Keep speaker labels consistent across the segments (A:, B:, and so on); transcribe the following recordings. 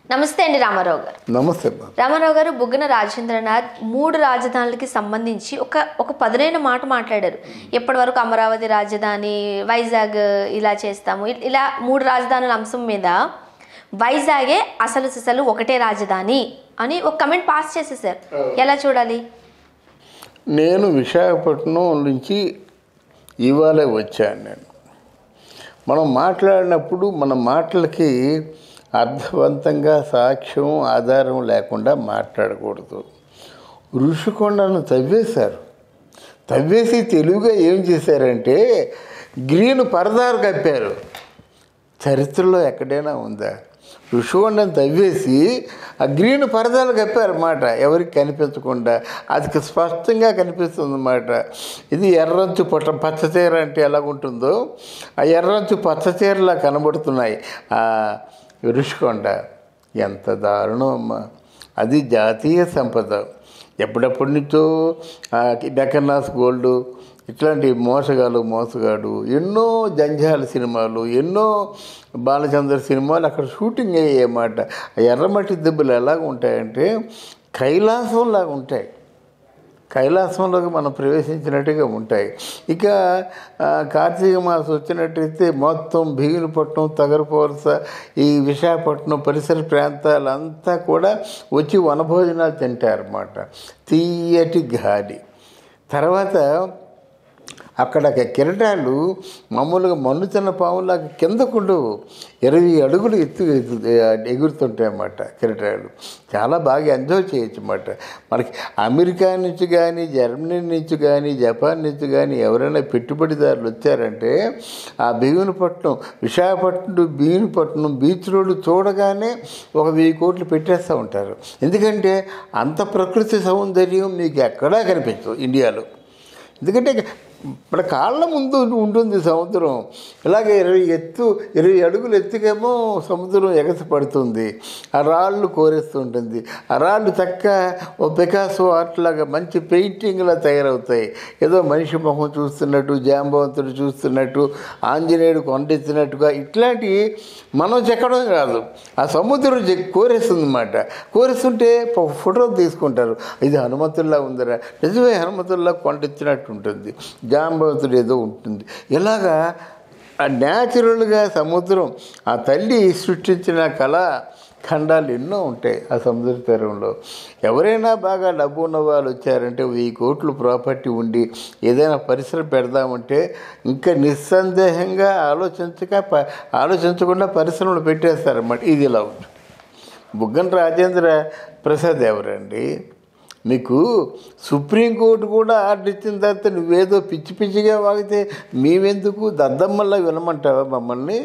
A: నమస్తే అండి రామారావు గారు.
B: నమస్తే.
A: రామారావు గారు, బుగ్గన రాజేంద్రనాథ్ 3 రాజధానులకి సంబంధించి ఒక పదునైన మాట మాట్లాడారు. ఎప్పటి వరకు అమరావతి రాజధాని, వైజాగ్ ఇలా చేస్తాము, ఇలా 3 రాజధానుల అంశం మీద వైజాగే అసలు సిసలు ఒకటే రాజధాని అని ఒక కమెంట్ పాస్ చేసేసారు. ఎలా చూడాలి?
B: నేను విశాఖపట్నం నుంచి ఇవాళ వచ్చాను. మనం మాట్లాడినప్పుడు మన మాటలకి అర్థవంతంగా సాక్ష్యం ఆధారం లేకుండా మాట్లాడకూడదు. ఋషికొండను తవ్వేశారు. తవ్వేసి తెలుగుగా ఏం చేశారంటే గ్రీన్ పరదారు కప్పారు. చరిత్రలో ఎక్కడైనా ఉందా? ఋషికొండను తవ్వేసి ఆ గ్రీన్ పరదాలు కప్పారన్నమాట, ఎవరికి కనిపించకుండా. అది స్పష్టంగా కనిపిస్తుంది అన్నమాట. ఇది ఎర్రంచు పచ్చచీర అంటే ఎలాగుంటుందో ఆ ఎర్రంచు పచ్చచీరలా కనబడుతున్నాయి ఆ ఋషికొండ. ఎంత దారుణం అమ్మా! అది జాతీయ సంపద. ఎప్పుడెప్పటి నుంచో డెక్కన్నాస్ గోల్డ్, ఇట్లాంటి మోసగాడు ఎన్నో జంజాల సినిమాలు, ఎన్నో బాలచంద్ర సినిమాలు అక్కడ షూటింగ్ అయ్యేమాట. ఎర్రమట్టి దెబ్బలు ఎలాగ ఉంటాయంటే కైలాసంలాగా ఉంటాయి. కైలాసంలోకి మనం ప్రవేశించినట్టుగా ఉంటాయి. ఇక కార్తీక మాసం వచ్చినట్టయితే మొత్తం భీమునిపట్నం, తగరపోరస, ఈ విశాఖపట్నం పరిసర ప్రాంతాలంతా కూడా వచ్చి వనభోజనాలు తింటారన్నమాట. తీయటి గాలి. తర్వాత అక్కడ కిరటాలు మామూలుగా మన్నుతున్న పాములాగా కిందకుండు 20 అడుగులు ఎగురుతుంటాయి అన్నమాట కిరటాలు. చాలా బాగా ఎంజాయ్ చేయొచ్చు అన్నమాట. మనకి అమెరికా నుంచి కానీ, జర్మనీ నుంచి కానీ, జపాన్ నుంచి కానీ ఎవరైనా పెట్టుబడిదారులు వచ్చారంటే ఆ భీమునిపట్నం, భీమునిపట్నం బీచ్ రోడ్డు చూడగానే 1,000 కోట్లు పెట్టేస్తూ ఉంటారు. ఎందుకంటే అంత ప్రకృతి సౌందర్యం మీకు ఎక్కడా కనిపించదు ఇండియాలో. ఎందుకంటే మన కాళ్ళ ముందు ఉంటుంది సముద్రం. ఇలాగే 20 అడుగులు ఎత్తుకేమో సముద్రం ఎగసి పడుతుంది. ఆ రాళ్ళు కోరేస్తుంటుంది. ఆ రాళ్ళు ఓ పికాసో ఆర్ట్ లాగా మంచి పెయింటింగ్లా తయారవుతాయి. ఏదో మనిషి మొహం చూస్తున్నట్టు, జాంబవంతుడు చూస్తున్నట్టు, ఆంజనేయుడు కొండెత్తినట్టుగా. ఇట్లాంటివి మనం చెక్కడం కాదు, ఆ సముద్రం కోరేస్తుంది అన్నమాట. కోరేస్తుంటే ఫోటో తీసుకుంటారు. ఇది హనుమంతుల్లా ఉందరా, నిజమే హనుమంతుల్లా కొండెత్తినట్టు ఉంటుంది, జాంబవంతుడు ఏదో ఉంటుంది. ఇలాగా న్యాచురల్గా సముద్రం, ఆ తల్లి సృష్టించిన కళా ఖండాలు ఎన్నో ఉంటాయి ఆ సముద్ర తీరంలో. ఎవరైనా బాగా డబ్బు ఉన్న వాళ్ళు వచ్చారంటే 1000 కోట్లు ప్రాపర్టీ ఉండి ఏదైనా పరిసరం పెడదామంటే ఇంకా నిస్సందేహంగా ఆలోచించకుండా పరిశ్రమలు పెట్టేస్తారన్నమాట. ఇది ఇలా ఉంటుంది. బుగ్గన రాజేంద్ర ప్రసాద్ ఎవరండి? మీకు సుప్రీంకోర్టు కూడా ఆర్డర్ ఇచ్చిన తర్వాత నువ్వేదో పిచ్చిగా వాగితే మేమెందుకు దద్దమ్మల్లా వినమంటావా మమ్మల్ని?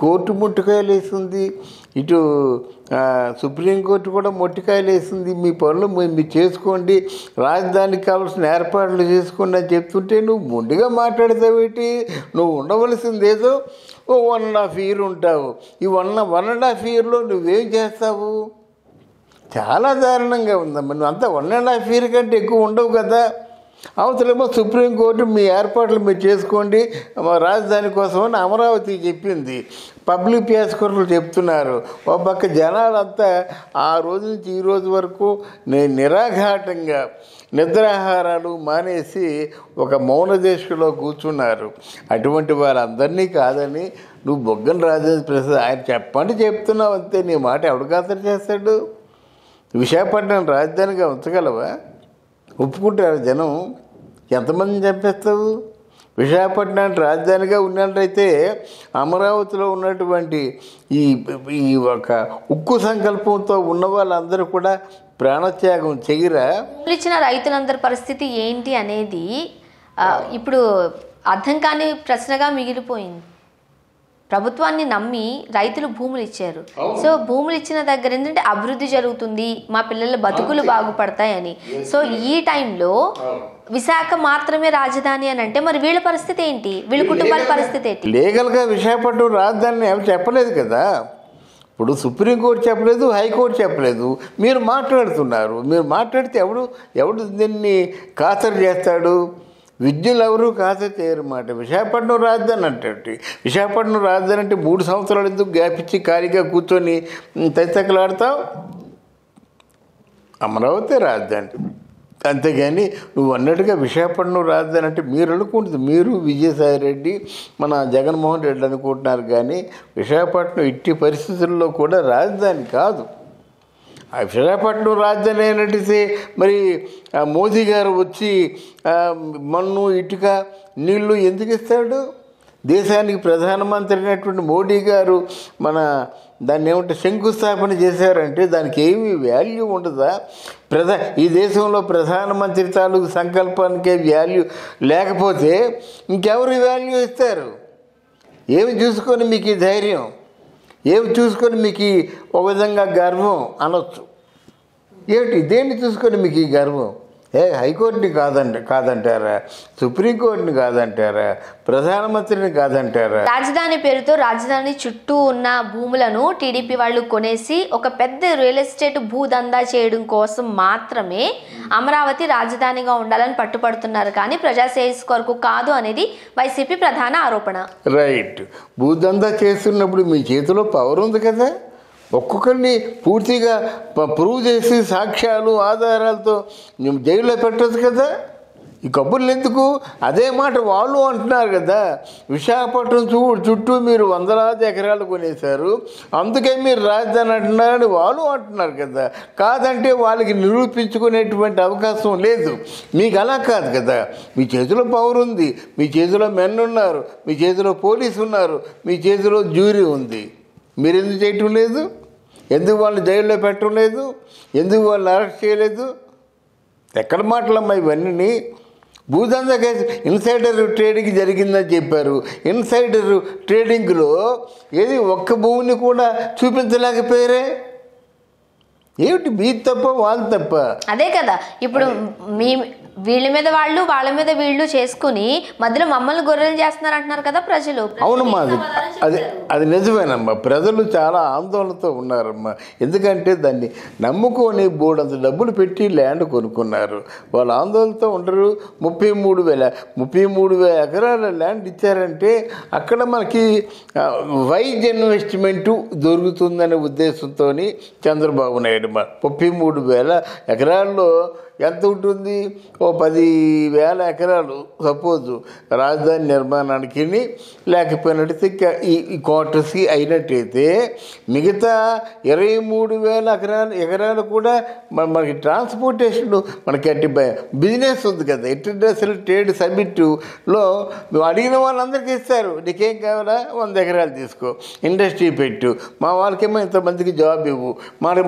B: కోర్టు ముట్టికాయలు వేస్తుంది, ఇటు సుప్రీంకోర్టు కూడా మొట్టికాయలు వేస్తుంది. మీ పనులు మీరు చేసుకోండి, రాజధానికి కావాల్సిన ఏర్పాట్లు చేసుకోండి అని చెప్తుంటే నువ్వు మొండిగా మాట్లాడతావేటి? నువ్వు ఉండవలసింది ఏదో 1.5 year ఉంటావు. ఈ 1.5 yearలో నువ్వేం చేస్తావు? చాలా దారుణంగా ఉందమ్మా. నువ్వు అంతా 1.5 year కంటే ఎక్కువ ఉండవు కదా. అవతలేమో సుప్రీంకోర్టు మీ ఏర్పాట్లు మీరు చేసుకోండి రాజధాని కోసం అని అమరావతి చెప్పింది. పబ్లిక్ ప్రాసిక్యూటర్లు చెప్తున్నారు. ఒక పక్క జనాలంతా ఆ రోజు నుంచి ఈ రోజు వరకు నిరాఘాటంగా నిద్రాహారాలు మానేసి ఒక మౌన దీక్షలో కూర్చున్నారు. అటువంటి వాళ్ళందరినీ కాదని నువ్వు బుగ్గన రాజేంద్ర ప్రసాద్ ఆయన చెప్తున్నావు అంతే. నీ మాట ఎవడు ఖాతరు చేస్తాడు? విశాఖపట్నం రాజధానిగా ఉంచగలవా? ఒప్పుకుంటారు జనం? ఎంతమందిని చంపేస్తావు? విశాఖపట్నాన్ని రాజధానిగా ఉన్నట్టయితే అమరావతిలో ఉన్నటువంటి ఈ ఒక ఉక్కు సంకల్పంతో ఉన్న వాళ్ళందరూ కూడా ప్రాణత్యాగం చెయ్యరా?
A: ఇచ్చిన రైతులందరి పరిస్థితి ఏంటి అనేది ఇప్పుడు అర్థం కాని ప్రశ్నగా మిగిలిపోయింది. ప్రభుత్వాన్ని నమ్మి రైతులు భూములు ఇచ్చారు. సో భూములు ఇచ్చిన దగ్గర ఏంటంటే అభివృద్ధి జరుగుతుంది, మా పిల్లల బతుకులు బాగుపడతాయని. సో ఈ టైంలో విశాఖ మాత్రమే రాజధాని అని అంటే మరి వీళ్ళ పరిస్థితి ఏంటి? వీళ్ళ కుటుంబాల పరిస్థితి ఏంటి?
B: లీగల్గా విశాఖపట్నం రాజధాని ఎవరు చెప్పలేదు కదా. ఇప్పుడు సుప్రీంకోర్టు చెప్పలేదు, హైకోర్టు చెప్పలేదు. మీరు మాట్లాడుతున్నారు. మీరు మాట్లాడితే ఎవడు దీన్ని ఖాతరు చేస్తాడు? విద్యులు ఎవరు ఖాతా చేయరన్నమాట. విశాఖపట్నం రాజధాని అంటే విశాఖపట్నం రాజధాని అంటే 3 సంవత్సరాలు ఎందుకు గ్యాప్ ఇచ్చి ఖాళీగా కూర్చొని తైతక్కలాడతావు? అమరావతి రాజధాని, అంతేగాని నువ్వు అన్నట్టుగా విశాఖపట్నం రాజధాని అంటే మీరు అనుకుంటుంది, మీరు విజయసాయి రెడ్డి మన జగన్మోహన్ రెడ్డి అనుకుంటున్నారు, కానీ విశాఖపట్నం ఇట్టి పరిస్థితుల్లో కూడా రాజధాని కాదు. ఆ విశాఖపట్నం రాజధాని అయినట్టయితే మరి మోదీ గారు వచ్చి మన్ను ఇటుక నీళ్లు ఎందుకు ఇస్తాడు? దేశానికి ప్రధానమంత్రి అయినటువంటి మోడీ గారు దాన్ని ఏమంటే శంకుస్థాపన చేశారంటే దానికి ఏమీ వాల్యూ ఉండదా? ఈ దేశంలో ప్రధానమంత్రి తాలూకు సంకల్పానికే వాల్యూ లేకపోతే ఇంకెవరు వాల్యూ ఇస్తారు? ఏమి చూసుకొని మీకు ఈ ధైర్యం, ఏమి చూసుకొని మీకు ఒక విధంగా గర్వం అనొచ్చు? ఏమిటి దేన్ని చూసుకొని మీకు ఈ గర్వం? హైకోర్టుని కాదంటారా? సుప్రీంకోర్టుని కాదంటారా? ప్రధానమంత్రిని కాదంటారా?
A: రాజధాని పేరుతో రాజధాని చుట్టూ ఉన్న భూములను టీడీపీ వాళ్ళు కొనేసి ఒక పెద్ద రియల్ ఎస్టేట్ భూదందా చేయడం కోసం మాత్రమే అమరావతి రాజధానిగా ఉండాలని పట్టుపడుతున్నారు, కానీ ప్రజాశ్రేయస్ కొరకు కాదు అనేది వైసీపీ ప్రధాన ఆరోపణ.
B: రైట్. భూదందా చేస్తున్నప్పుడు మీ చేతిలో పవర్ ఉంది కదా, ఒక్కొక్కరిని పూర్తిగా ప్రూవ్ చేసి సాక్ష్యాలు ఆధారాలతో జైల్లో పెట్టచ్చు కదా. ఈ కబుర్లు ఎందుకు? అదే మాట వాళ్ళు అంటున్నారు కదా, విశాఖపట్నం చుట్టూ మీరు వందలాది ఎకరాలు కొనేశారు, అందుకే మీరు రాజధాని అంటున్నారని వాళ్ళు అంటున్నారు కదా. కాదంటే వాళ్ళకి నిరూపించుకునేటువంటి అవకాశం లేదు. మీకు అలా కాదు కదా, మీ చేతిలో పవర్ ఉంది, మీ చేతిలో మెన్ ఉన్నారు, మీ చేతిలో పోలీసు ఉన్నారు, మీ చేతిలో జ్యూరీ ఉంది. మీరు ఎందుకు చేయటం లేదు? ఎందుకు వాళ్ళు జైల్లో పెట్టడం లేదు? ఎందుకు వాళ్ళు అరెస్ట్ చేయలేదు? ఎక్కడ మాటలమ్మా ఇవన్నీ? భూదందా కేసు ఇన్సైడర్ ట్రేడింగ్ జరిగిందని చెప్పారు. ఇన్సైడర్ ట్రేడింగ్లో ఏది ఒక్క భూమిని కూడా చూపించలేకపోయారే? ఏమిటి మీ తప్ప వాళ్ళు తప్ప?
A: అదే కదా, ఇప్పుడు వీళ్ళ మీద వాళ్ళు వాళ్ళ మీద వీళ్ళు చేసుకుని మధ్యలో మమ్మల్ని గొర్రెలు చేస్తున్నారు అంటున్నారు కదా ప్రజలు.
B: అవునమ్మా, అది నిజమేనమ్మా. ప్రజలు చాలా ఆందోళనతో ఉన్నారమ్మా. ఎందుకంటే దాన్ని నమ్ముకొని బోర్డంత డబ్బులు పెట్టి ల్యాండ్ కొనుక్కున్నారు. వాళ్ళు ఆందోళనతో ఉండరు. 33,000 ఎకరాల ల్యాండ్ ఇచ్చారంటే అక్కడ మనకి వైజ్ ఇన్వెస్ట్మెంటు దొరుకుతుందనే ఉద్దేశంతో చంద్రబాబు నాయుడు 33,000 ఎకరాల్లో ఎంత ఉంటుంది? 10,000 ఎకరాలు సపోజు రాజధాని నిర్మాణానికి లేకపోయినట్టయితే ఈ క్వార్టర్స్కి అయినట్టయితే మిగతా 23,000 ఎకరాలు కూడా మనకి ట్రాన్స్పోర్టేషన్ మనకి అట్టి బిజినెస్ ఉంది కదా. ఇంటర్నేషనల్ ట్రేడ్ సమ్మిట్లో అడిగిన వాళ్ళందరికీ ఇస్తారు. నీకేం కావాలా? 100 ఎకరాలు తీసుకో, ఇండస్ట్రీ పెట్టు, మా వాళ్ళకేమో ఇంతమందికి జాబ్ ఇవ్వు,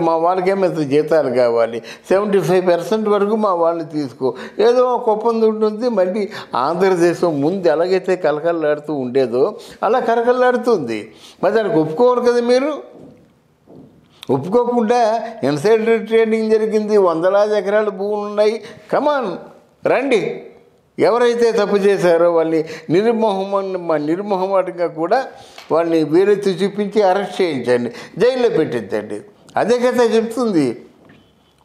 B: మా వాళ్ళకేమో ఇంత జీతాలు కావాలి, 75% వరకు మా వాళ్ళని తీసుకో, ఏదో ఒక ఒప్పందం ఉంటుంది. మళ్ళీ ఆంధ్రదేశం ముందు ఎలాగైతే కలకల్లాడుతూ ఉండేదో అలా కలకల్లాడుతుంది. మరి దానికి ఒప్పుకోవాలి కదా మీరు. ఒప్పుకోకుండా ఇన్సైడర్ ట్రేడింగ్ జరిగింది, వందలాది ఎకరాల భూములు ఉన్నాయి, కమాన్ రండి. ఎవరైతే తప్పు చేశారో వాళ్ళని నిర్మోహమాటంగా కూడా వాళ్ళని వేరెత్తి చూపించి అరెస్ట్ చేయించండి, జైల్లో పెట్టించండి. అదే కదా చెప్తుంది.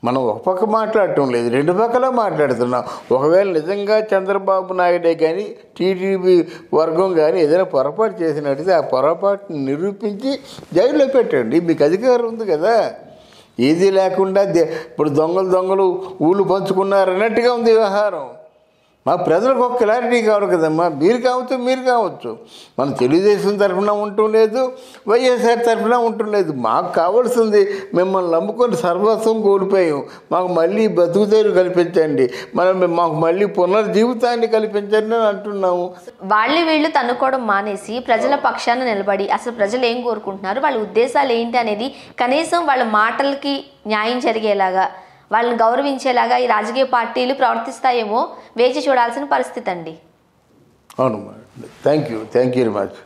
B: మనం ఒక పక్క మాట్లాడటం లేదు, 2 పక్కల మాట్లాడుతున్నాం. ఒకవేళ నిజంగా చంద్రబాబు నాయుడే కానీ టీడీపీ వర్గం కానీ ఏదైనా పొరపాటు చేసినట్టయితే ఆ పొరపాటుని నిరూపించి జైల్లో పెట్టండి. మీకు అధికారం ఉంది కదా. ఏది లేకుండా ఇప్పుడు దొంగలు ఊళ్ళు పంచుకున్నారు అన్నట్టుగా ఉంది వ్యవహారం. మా ప్రజలకు ఒక క్లారిటీ కావాలి కదమ్మా. మీరు కావచ్చు, మన తెలుగుదేశం తరఫున ఉండటం లేదు, వైఎస్ఆర్ తరఫున ఉండటం లేదు. మాకు కావాల్సింది మిమ్మల్ని నమ్ముకొని సర్వస్వం కోల్పోయాం, మాకు మళ్ళీ బతుకుతేరు కల్పించండి, మాకు మళ్ళీ పునర్జీవితాన్ని కల్పించండి అని అంటున్నాము.
A: వీళ్ళు తన్నుకోవడం మానేసి ప్రజల పక్షాన నిలబడి అసలు ప్రజలు ఏం కోరుకుంటున్నారు, వాళ్ళ ఉద్దేశాలు ఏంటి అనేది కనీసం వాళ్ళ మాటలకి న్యాయం జరిగేలాగా, వాళ్ళని గౌరవించేలాగా ఈ రాజకీయ పార్టీలు ప్రవర్తిస్తాయేమో వేచి చూడాల్సిన పరిస్థితి అండి.
B: అవును, థ్యాంక్ యూ వెరీ మచ్.